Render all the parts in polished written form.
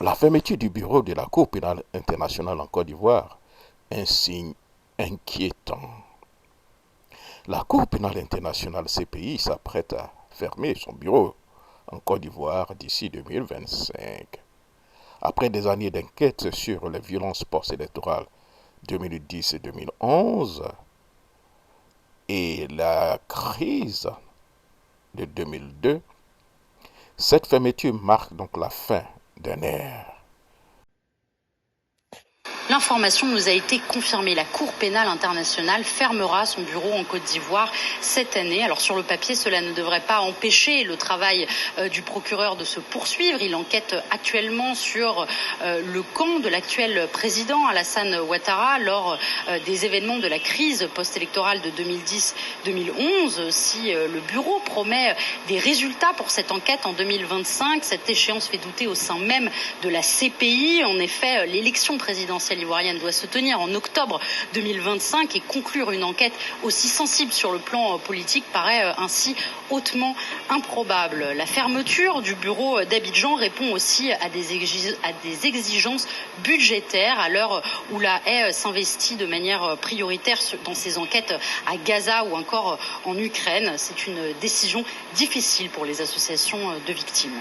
La fermeture du bureau de la Cour pénale internationale en Côte d'Ivoire, un signe inquiétant. La Cour pénale internationale CPI s'apprête à fermer son bureau en Côte d'Ivoire d'ici 2025. Après des années d'enquête sur les violences post-électorales 2010 et 2011 et la crise de 2002, cette fermeture marque donc la fin d'un ère. L'information nous a été confirmée. La Cour pénale internationale fermera son bureau en Côte d'Ivoire cette année. Alors sur le papier, cela ne devrait pas empêcher le travail du procureur de se poursuivre. Il enquête actuellement sur le camp de l'actuel président Alassane Ouattara lors des événements de la crise post-électorale de 2010-2011. Si le bureau promet des résultats pour cette enquête en 2025, cette échéance fait douter au sein même de la CPI. En effet, l'élection présidentielle ivoirienne doit se tenir en octobre 2025 et conclure une enquête aussi sensible sur le plan politique paraît ainsi hautement improbable. La fermeture du bureau d'Abidjan répond aussi à des exigences budgétaires à l'heure où la haie s'investit de manière prioritaire dans ses enquêtes à Gaza ou encore en Ukraine. C'est une décision difficile pour les associations de victimes.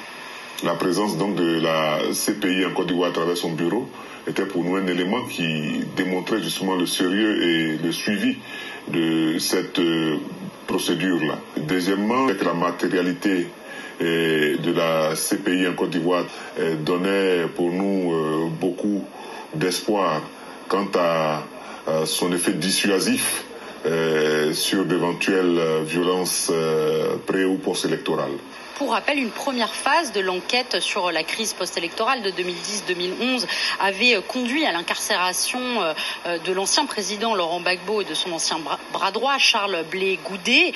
La présence donc de la CPI en Côte d'Ivoire à travers son bureau était pour nous un élément qui démontrait justement le sérieux et le suivi de cette procédure-là. Deuxièmement, avec la matérialité de la CPI en Côte d'Ivoire donnait pour nous beaucoup d'espoir quant à son effet dissuasif sur d'éventuelles violences pré- ou post-électorales. Pour rappel, une première phase de l'enquête sur la crise post-électorale de 2010-2011 avait conduit à l'incarcération de l'ancien président Laurent Gbagbo et de son ancien bras droit Charles Blé Goudé.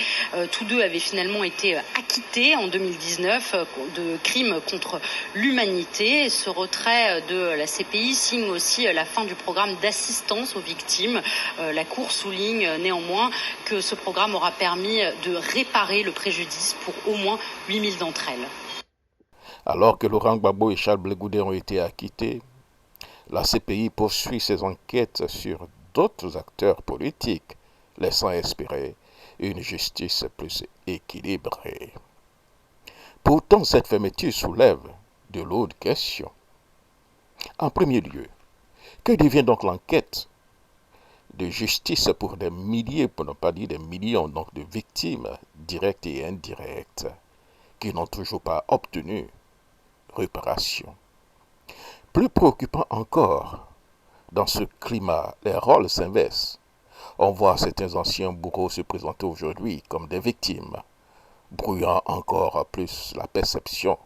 Tous deux avaient finalement été acquittés en 2019 de crimes contre l'humanité. Ce retrait de la CPI signe aussi la fin du programme d'assistance aux victimes. La Cour souligne néanmoins que ce programme aura permis de réparer le préjudice pour au moins 8000 d'entre elles. Alors que Laurent Gbagbo et Charles Blé Goudé ont été acquittés, la CPI poursuit ses enquêtes sur d'autres acteurs politiques, laissant espérer une justice plus équilibrée. Pourtant, cette fermeture soulève de lourdes questions. En premier lieu, que devient donc l'enquête de justice pour des milliers, pour ne pas dire des millions donc de victimes directes et indirectes qui n'ont toujours pas obtenu réparation? Plus préoccupant encore, dans ce climat, les rôles s'inversent. On voit certains anciens bourreaux se présenter aujourd'hui comme des victimes, brouillant encore plus la perception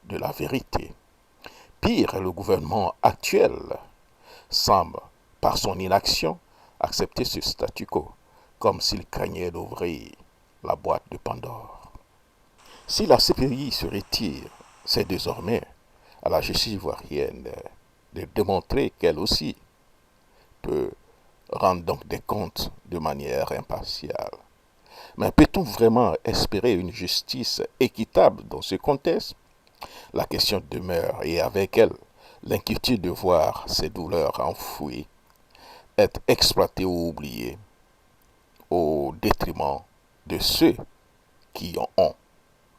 de la vérité. Pire, le gouvernement actuel semble, par son inaction, accepter ce statu quo, comme s'il craignait d'ouvrir la boîte de Pandore. Si la CPI se retire, c'est désormais à la justice ivoirienne de démontrer qu'elle aussi peut rendre donc des comptes de manière impartiale. Mais peut-on vraiment espérer une justice équitable dans ce contexte? La question demeure et avec elle, l'inquiétude de voir ces douleurs enfouies être exploitées ou oubliées au détriment de ceux qui en ont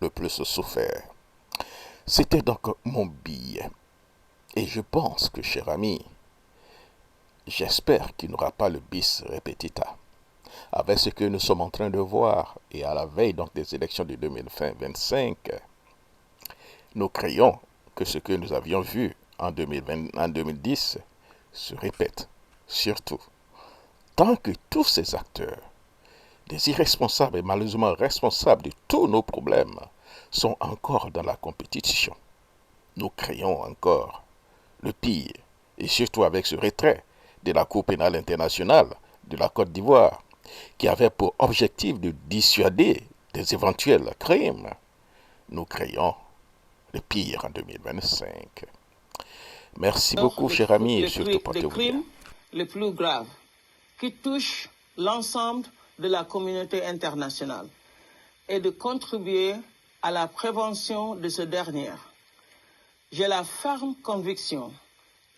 le plus souffert. C'était donc mon billet. Et je pense que, cher ami, j'espère qu'il n'y aura pas le bis repetita. Avec ce que nous sommes en train de voir, et à la veille donc des élections de 2025, nous craignons que ce que nous avions vu en 2010 se répète. Surtout, tant que tous ces acteurs, des irresponsables et malheureusement responsables de tous nos problèmes, sont encore dans la compétition, nous craignons encore le pire, et surtout avec ce retrait de la Cour pénale internationale de la Côte d'Ivoire, qui avait pour objectif de dissuader des éventuels crimes. Nous craignons le pire en 2025. Merci beaucoup, cher ami, et surtout portez-vous bien. Les plus graves qui touchent l'ensemble de la communauté internationale et de contribuer à la prévention de ce dernier. J'ai la ferme conviction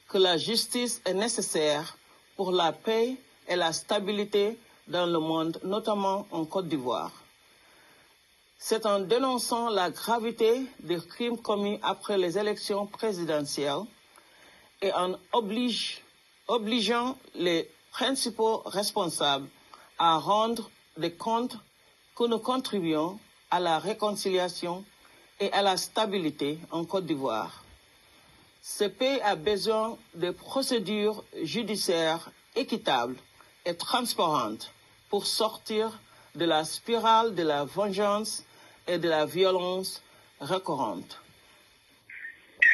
que la justice est nécessaire pour la paix et la stabilité dans le monde, notamment en Côte d'Ivoire. C'est en dénonçant la gravité des crimes commis après les élections présidentielles et en obligeant les principaux responsables à rendre des comptes que nous contribuons à la réconciliation et à la stabilité en Côte d'Ivoire. Ce pays a besoin de procédures judiciaires équitables et transparentes pour sortir de la spirale de la vengeance et de la violence récurrente.